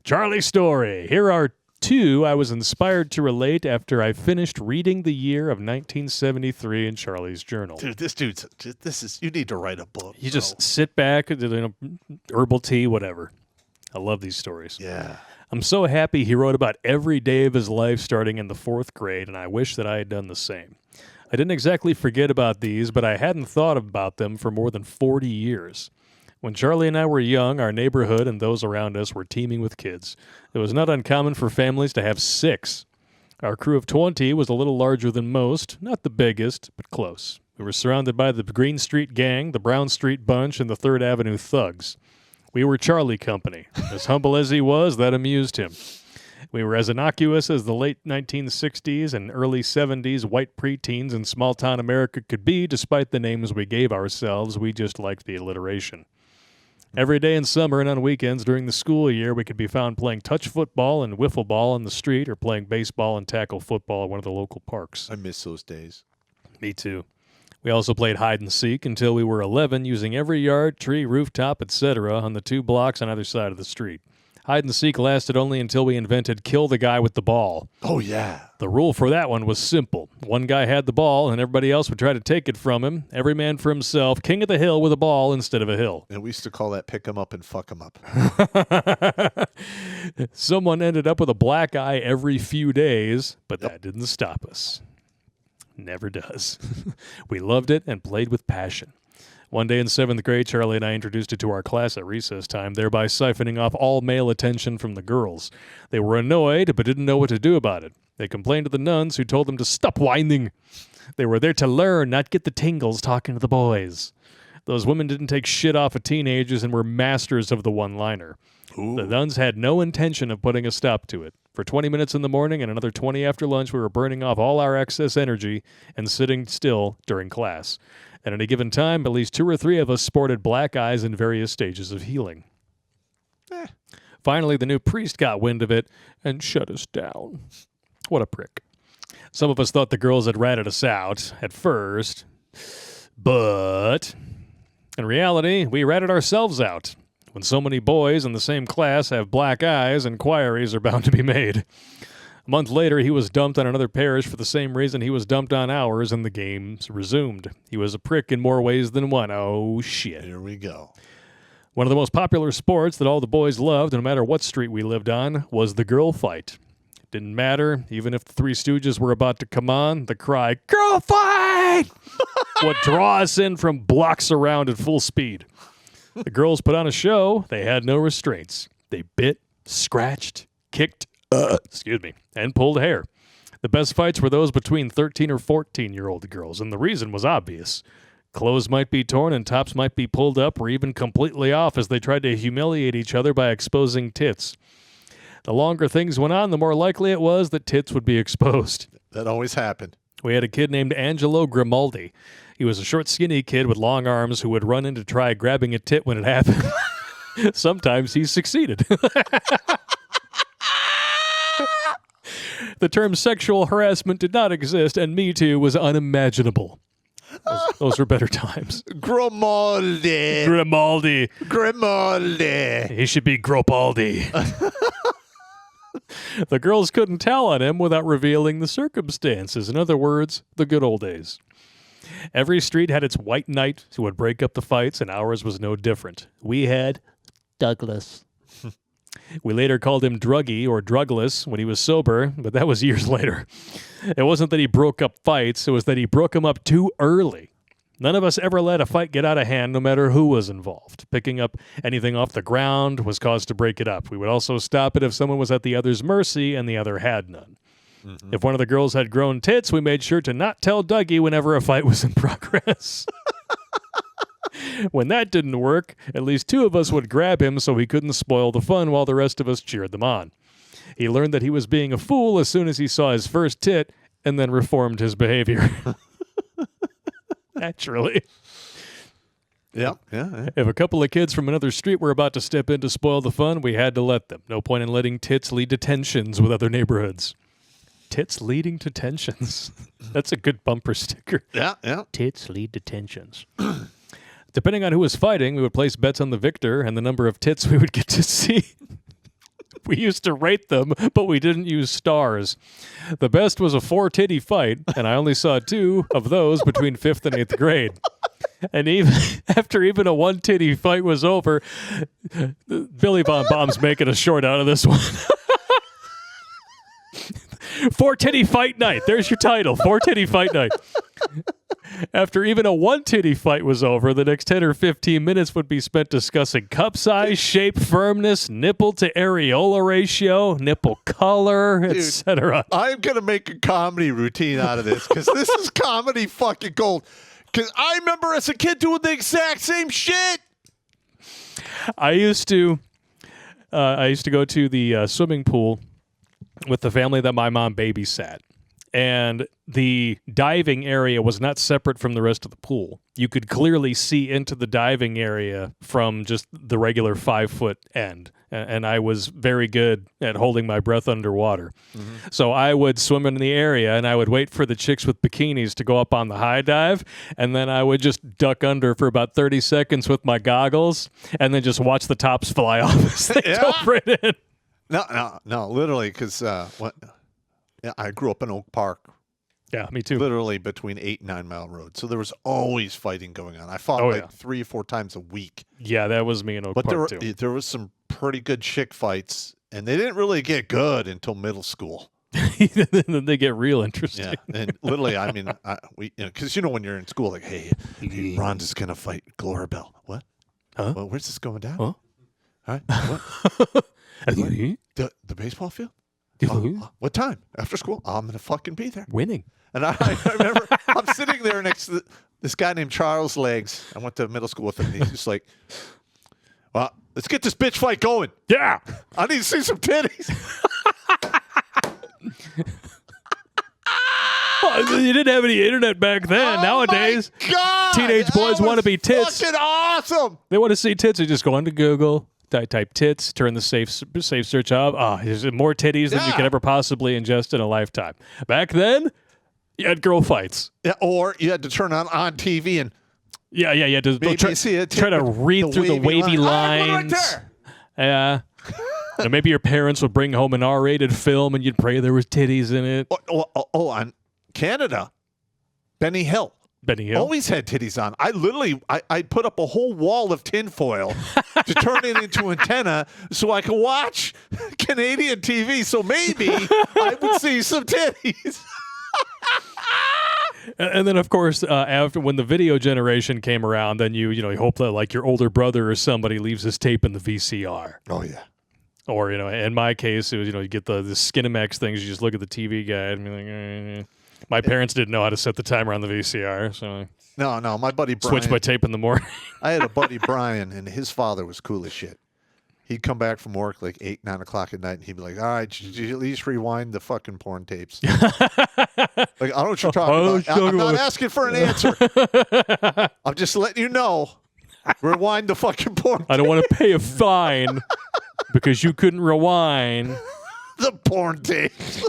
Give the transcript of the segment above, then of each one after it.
Charlie story. Here are two I was inspired to relate after I finished reading the year of 1973 in Charlie's journal. Dude, you need to write a book. You just sit back, herbal tea, whatever. I love these stories. Yeah. I'm so happy he wrote about every day of his life starting in the 4th grade, and I wish that I had done the same. I didn't exactly forget about these, but I hadn't thought about them for more than 40 years. When Charlie and I were young, our neighborhood and those around us were teeming with kids. It was not uncommon for families to have 6. Our crew of 20 was a little larger than most, not the biggest, but close. We were surrounded by the Green Street Gang, the Brown Street Bunch, and the 3rd Avenue Thugs. We were Charlie Company. As humble as he was, that amused him. We were as innocuous as the late 1960s and early 70s white preteens in small-town America could be, despite the names we gave ourselves. We just liked the alliteration. Every day in summer and on weekends during the school year, we could be found playing touch football and wiffle ball on the street or playing baseball and tackle football at one of the local parks. I miss those days. Me too. We also played hide and seek until we were 11, using every yard, tree, rooftop, etc. on the 2 blocks on either side of the street. Hide and seek lasted only until we invented kill the guy with the ball. Oh, yeah. The rule for that one was simple. One guy had the ball, and everybody else would try to take it from him. Every man for himself, king of the hill with a ball instead of a hill. And we used to call that pick 'em up and fuck 'em up. Someone ended up with a black eye every few days, but that didn't stop us. Never does. We loved it and played with passion. One day in 7th grade, Charlie and I introduced it to our class at recess time, thereby siphoning off all male attention from the girls. They were annoyed, but didn't know what to do about it. They complained to the nuns, who told them to stop whining. They were there to learn, not get the tingles talking to the boys. Those women didn't take shit off of teenagers and were masters of the one-liner. The nuns had no intention of putting a stop to it. For 20 minutes in the morning and another 20 after lunch, we were burning off all our excess energy and sitting still during class. At any given time, at least 2 or 3 of us sported black eyes in various stages of healing. Finally, the new priest got wind of it and shut us down. What a prick. Some of us thought the girls had ratted us out at first, but in reality, we ratted ourselves out. When so many boys in the same class have black eyes, inquiries are bound to be made. A month later, he was dumped on another parish for the same reason he was dumped on ours, and the games resumed. He was a prick in more ways than one. Oh, shit. Here we go. One of the most popular sports that all the boys loved, no matter what street we lived on, was the girl fight. It didn't matter, even if the Three Stooges were about to come on, the cry, "Girl fight!" would draw us in from blocks around at full speed. The girls put on a show. They had no restraints. They bit, scratched, kicked, and pulled hair. The best fights were those between 13 or 14-year-old girls, and the reason was obvious. Clothes might be torn and tops might be pulled up or even completely off as they tried to humiliate each other by exposing tits. The longer things went on, the more likely it was that tits would be exposed. That always happened. We had a kid named Angelo Grimaldi. He was a short, skinny kid with long arms who would run in to try grabbing a tit when it happened. Sometimes he succeeded. The term sexual harassment did not exist, and Me Too was unimaginable. Those were better times. Grimaldi. He should be Gropaldi. The girls couldn't tell on him without revealing the circumstances. In other words, the good old days. Every street had its white knight who would break up the fights, and ours was no different. We had Douglas. We later called him Druggy or Drugless when he was sober, but that was years later. It wasn't that he broke up fights, it was that he broke them up too early. None of us ever let a fight get out of hand, no matter who was involved. Picking up anything off the ground was cause to break it up. We would also stop it if someone was at the other's mercy and the other had none. Mm-hmm. If one of the girls had grown tits, we made sure to not tell Dougie whenever a fight was in progress. When that didn't work, at least 2 of us would grab him so he couldn't spoil the fun while the rest of us cheered them on. He learned that he was being a fool as soon as he saw his first tit and then reformed his behavior. Naturally. Yeah. If a couple of kids from another street were about to step in to spoil the fun, we had to let them. No point in letting tits lead to tensions with other neighborhoods. Tits leading to tensions. That's a good bumper sticker. Yeah. Tits lead to tensions. Depending on who was fighting, we would place bets on the victor and the number of tits we would get to see. We used to rate them, but we didn't use stars. The best was a 4-titty fight, and I only saw 2 of those between 5th and 8th grade. And even after even a 1-titty fight was over, Billy Von Bomb's making a short out of this one. 4-titty fight night. There's your title, 4-titty fight night. After even a 1-titty fight was over, the next 10 or 15 minutes would be spent discussing cup size, shape, firmness, nipple to areola ratio, nipple color, etc. I'm going to make a comedy routine out of this because this is comedy fucking gold. Because I remember as a kid doing the exact same shit. I used to go to the swimming pool with the family that my mom babysat. And the diving area was not separate from the rest of the pool. You could clearly see into the diving area from just the regular 5-foot end. And I was very good at holding my breath underwater. Mm-hmm. So I would swim in the area, and I would wait for the chicks with bikinis to go up on the high dive, and then I would just duck under for about 30 seconds with my goggles, and then just watch the tops fly off as they dove right in. No, literally, because I grew up in Oak Park. Yeah, me too. Literally between 8 and 9 Mile Road. So there was always fighting going on. I fought 3 or 4 times a week. Yeah, that was me in Oak Park too. There was some pretty good chick fights, and they didn't really get good until middle school. Then they get real interesting. Yeah, and literally, I mean, because when you're in school, like, hey, Rhonda's gonna fight Gloria Bell. What? Huh? Well, where's this going down? Huh? All right. What? The baseball field? What time? After school? I'm going to fucking be there. Winning. And I remember I'm sitting there next to this guy named Charles Legs. I went to middle school with him. And he's just like, well, let's get this bitch fight going. Yeah. I need to see some titties. You didn't have any internet back then. Nowadays, God, teenage boys want to be tits. Fucking awesome. They want to see tits. They just go onto Google. Type tits, turn the safe search up. There's more titties than you could ever possibly ingest in a lifetime. Back then, you had girl fights. Yeah, or you had to turn on TV and you had to try to read through the wavy lines. Yeah. And maybe your parents would bring home an R-rated film and you'd pray there was titties in it. On Canada, Benny Hill. Always had titties on. I'd put up a whole wall of tinfoil to turn it into antenna so I could watch Canadian TV. So maybe I would see some titties. And then, of course, after when the video generation came around, then you hope that like your older brother or somebody leaves his tape in the VCR. Oh yeah. Or in my case, it was you get the Skinemax things. You just look at the TV guide and be like. My parents didn't know how to set the timer on the VCR, so no, my buddy Brian. Switch my tape in the morning. I had a buddy Brian, and his father was cool as shit. He'd come back from work like 8, 9 o'clock at night, and he'd be like, "All right, did you at least rewind the fucking porn tapes?" Like, I don't know what you're talking about. I'm not asking for an answer. I'm just letting you know. Rewind the fucking porn tapes. I don't want to pay a fine because you couldn't rewind the porn tapes.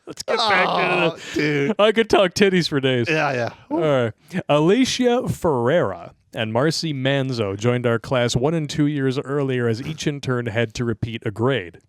Let's get back into this. Dude. I could talk titties for days. Yeah. All right. Alicia Ferreira and Marcy Manzo joined our class 1 and 2 years earlier as each in turn had to repeat a grade.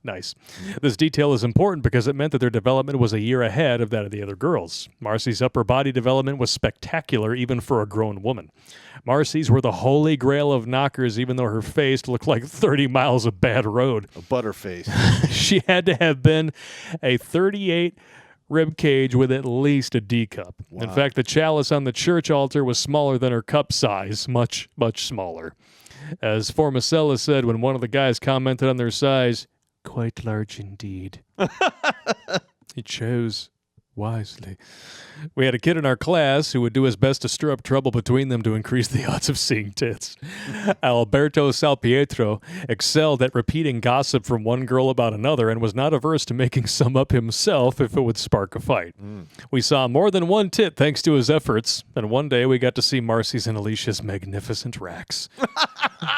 Nice. This detail is important because it meant that their development was a year ahead of that of the other girls. Marcy's upper body development was spectacular even for a grown woman. Marcy's were the holy grail of knockers even though her face looked like 30 miles of bad road. A butterface. She had to have been a 38 rib cage with at least a D cup. Wow. In fact, the chalice on the church altar was smaller than her cup size, much, much smaller. As Formicella said when one of the guys commented on their size, quite large indeed. He chose wisely. We had a kid in our class who would do his best to stir up trouble between them to increase the odds of seeing tits. Alberto Salpietro excelled at repeating gossip from one girl about another and was not averse to making some up himself if it would spark a fight. We saw more than one tit thanks to his efforts, and one day we got to see Marcy's and Alicia's magnificent racks.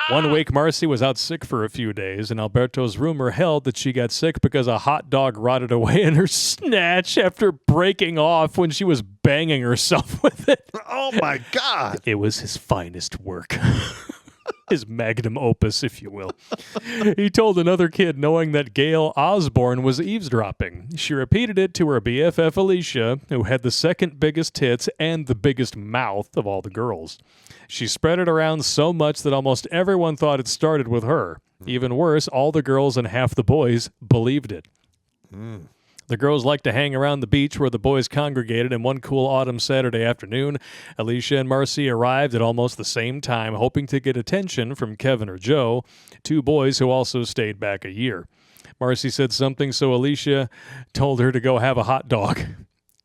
One week, Marcy was out sick for a few days, and Alberto's rumor held that she got sick because a hot dog rotted away in her snatch after breaking off when she was banging herself with it. Oh, my God. It was his finest work. His magnum opus, if you will. He told another kid knowing that Gail Osborne was eavesdropping. She repeated it to her BFF Alicia, who had the second biggest tits and the biggest mouth of all the girls. She spread it around so much that almost everyone thought it started with her. Even worse, all the girls and half the boys believed it. The girls liked to hang around the beach where the boys congregated, and one cool autumn Saturday afternoon, Alicia and Marcy arrived at almost the same time, hoping to get attention from Kevin or Joe, two boys who also stayed back a year. Marcy said something, so Alicia told her to go have a hot dog.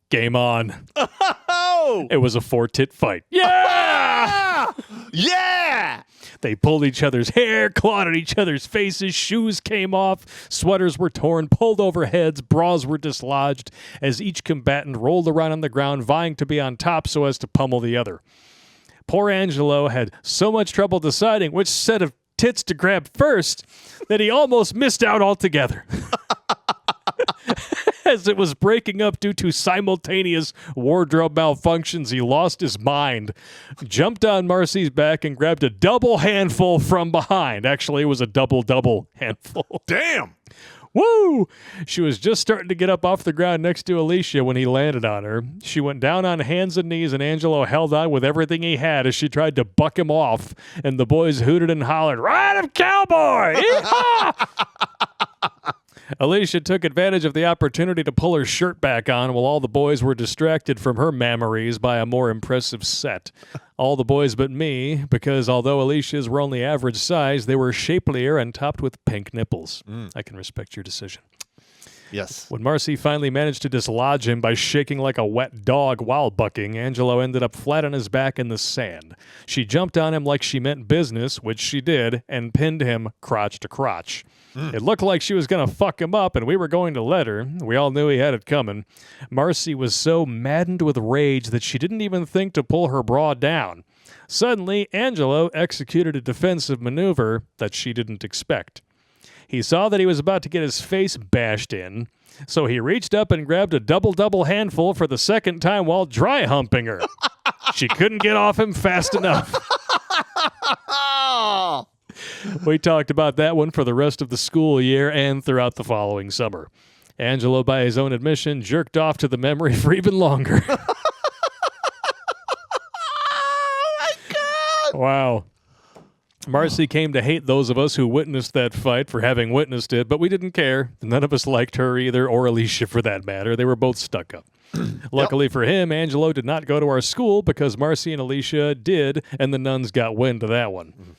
Game on. Oh! It was a 4-tit fight. Yeah! Yeah! They pulled each other's hair, clawed at each other's faces, shoes came off, sweaters were torn, pulled over heads, bras were dislodged, as each combatant rolled around on the ground, vying to be on top so as to pummel the other. Poor Angelo had so much trouble deciding which set of tits to grab first that he almost missed out altogether. As it was breaking up due to simultaneous wardrobe malfunctions, he lost his mind, jumped on Marcy's back, and grabbed a double handful from behind. Actually, it was a double handful. Damn! Woo! She was just starting to get up off the ground next to Alicia when he landed on her. She went down on hands and knees, and Angelo held on with everything he had as she tried to buck him off, and the boys hooted and hollered, "Ride him, cowboy!" Yeehaw! Alicia took advantage of the opportunity to pull her shirt back on while all the boys were distracted from her mammaries by a more impressive set. All the boys but me, because although Alicia's were only average size, they were shapelier and topped with pink nipples. I can respect your decision. Yes. When Marcy finally managed to dislodge him by shaking like a wet dog while bucking, Angelo ended up flat on his back in the sand. She jumped on him like she meant business, which she did, and pinned him crotch to crotch. It looked like she was going to fuck him up, and we were going to let her. We all knew he had it coming. Marcy was so maddened with rage that she didn't even think to pull her bra down. Suddenly, Angelo executed a defensive maneuver that she didn't expect. He saw that he was about to get his face bashed in, so he reached up and grabbed a double handful for the second time while dry humping her. She couldn't get off him fast enough. We talked about that one for the rest of the school year and throughout the following summer. Angelo, by his own admission, jerked off to the memory for even longer. Oh, my God! Wow. Marcy came to hate those of us who witnessed that fight for having witnessed it, but we didn't care. None of us liked her either, or Alicia for that matter. They were both stuck up. Luckily for him, Angelo did not go to our school because Marcy and Alicia did, and the nuns got wind of that one.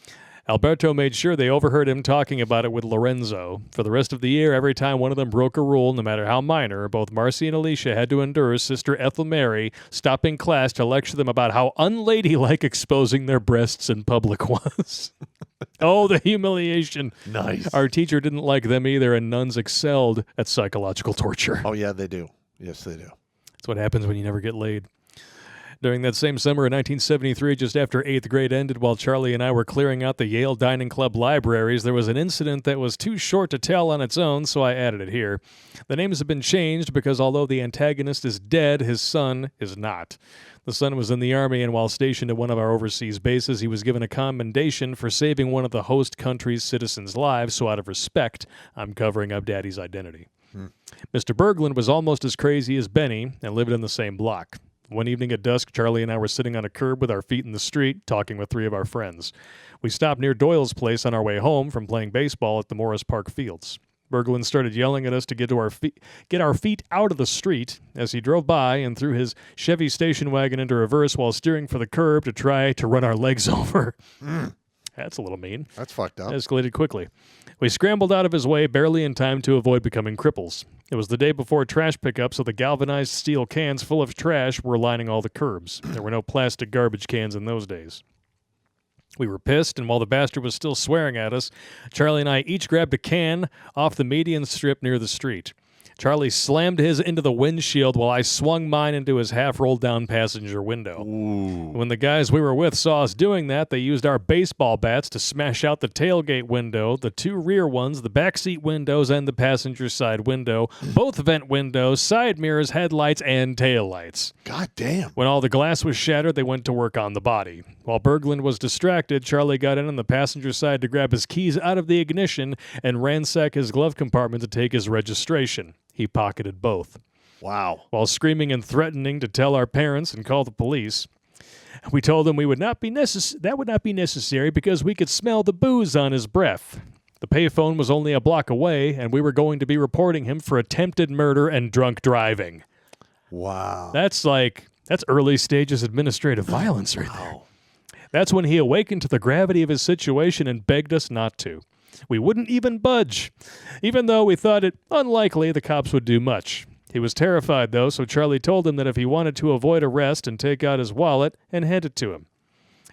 Alberto made sure they overheard him talking about it with Lorenzo. For the rest of the year, every time one of them broke a rule, no matter how minor, both Marcy and Alicia had to endure Sister Ethel Mary stopping class to lecture them about how unladylike exposing their breasts in public was. Oh, the humiliation. Nice. Our teacher didn't like them either, and nuns excelled at psychological torture. Oh, yeah, they do. Yes, they do. That's what happens when you never get laid. During that same summer in 1973, just after 8th grade ended, while Charlie and I were clearing out the Yale Dining Club libraries, there was an incident that was too short to tell on its own, so I added it here. The names have been changed because although the antagonist is dead, his son is not. The son was in the Army, and while stationed at one of our overseas bases, he was given a commendation for saving one of the host country's citizens' lives, so out of respect, I'm covering up Daddy's identity. Mr. Berglund was almost as crazy as Benny and lived in the same block. One evening at dusk, Charlie and I were sitting on a curb with our feet in the street, talking with 3 of our friends. We stopped near Doyle's place on our way home from playing baseball at the Morris Park Fields. Berglund started yelling at us to get our feet out of the street as he drove by and threw his Chevy station wagon into reverse while steering for the curb to try to run our legs over. That's a little mean. That's fucked up. Escalated quickly. We scrambled out of his way barely in time to avoid becoming cripples. It was the day before trash pickup, so the galvanized steel cans full of trash were lining all the curbs. There were no plastic garbage cans in those days. We were pissed, and while the bastard was still swearing at us, Charlie and I each grabbed a can off the median strip near the street. Charlie slammed his into the windshield while I swung mine into his half-rolled-down passenger window. Ooh. When the guys we were with saw us doing that, they used our baseball bats to smash out the tailgate window, the two rear ones, the backseat windows, and the passenger side window, both vent windows, side mirrors, headlights, and taillights. God damn. When all the glass was shattered, they went to work on the body. While Berglund was distracted, Charlie got in on the passenger side to grab his keys out of the ignition and ransack his glove compartment to take his registration. He pocketed both. Wow. While screaming and threatening to tell our parents and call the police, we told him that would not be necessary because we could smell the booze on his breath. The payphone was only a block away, and we were going to be reporting him for attempted murder and drunk driving. Wow. That's early stages administrative violence right there. That's when he awakened to the gravity of his situation and begged us not to. We wouldn't even budge, even though we thought it unlikely the cops would do much. He was terrified, though, so Charlie told him that if he wanted to avoid arrest and take out his wallet and hand it to him.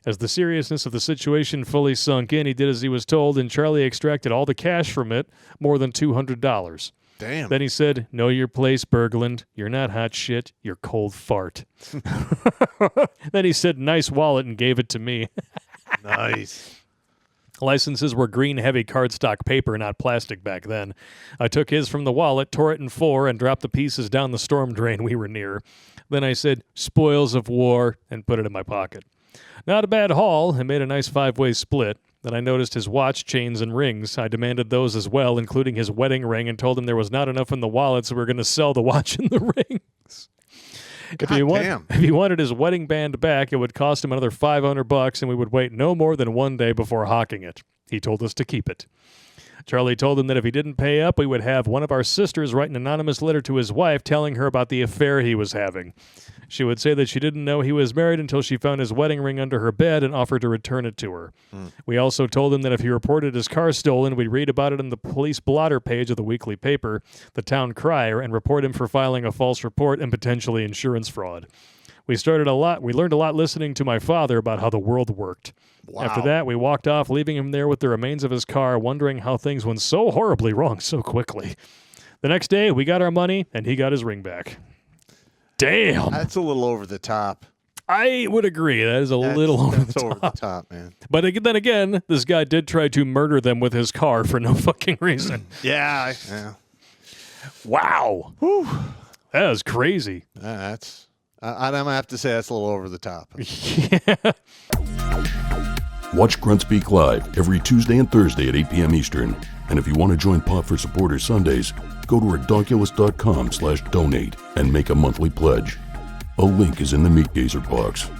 As the seriousness of the situation fully sunk in, he did as he was told, and Charlie extracted all the cash from it, more than $200. Damn. Then he said, "Know your place, Berglund. You're not hot shit. You're cold fart." Then he said, "Nice wallet," and gave it to me. Nice. Licenses were green heavy cardstock paper, not plastic back then. I took his from the wallet, tore it in four, and dropped the pieces down the storm drain we were near. Then I said, "Spoils of war," and put it in my pocket. Not a bad haul, and made a nice 5-way split. Then I noticed his watch, chains, and rings. I demanded those as well, including his wedding ring, and told him there was not enough in the wallet, so we were going to sell the watch and the rings. If he wanted his wedding band back, it would cost him another $500, and we would wait no more than 1 day before hawking it. He told us to keep it. Charlie told him that if he didn't pay up, we would have one of our sisters write an anonymous letter to his wife telling her about the affair he was having. She would say that she didn't know he was married until she found his wedding ring under her bed and offered to return it to her. We also told him that if he reported his car stolen, we'd read about it in the police blotter page of the weekly paper, the Town Crier, and report him for filing a false report and potentially insurance fraud. We learned a lot listening to my father about how the world worked. Wow. After that, we walked off, leaving him there with the remains of his car, wondering how things went so horribly wrong so quickly. The next day, we got our money, and he got his ring back. Damn. That's a little over the top. I would agree. That is a little over the top. Over the top, man. But then again, this guy did try to murder them with his car for no fucking reason. Yeah. Wow. Whew. That was crazy. That's... I'm going to have to say that's a little over the top. Yeah. Watch Grunt Speak live every Tuesday and Thursday at 8 p.m. Eastern. And if you want to join Pop for Supporters Sundays, go to redonkulous.com/donate and make a monthly pledge. A link is in the Meat Gazer box.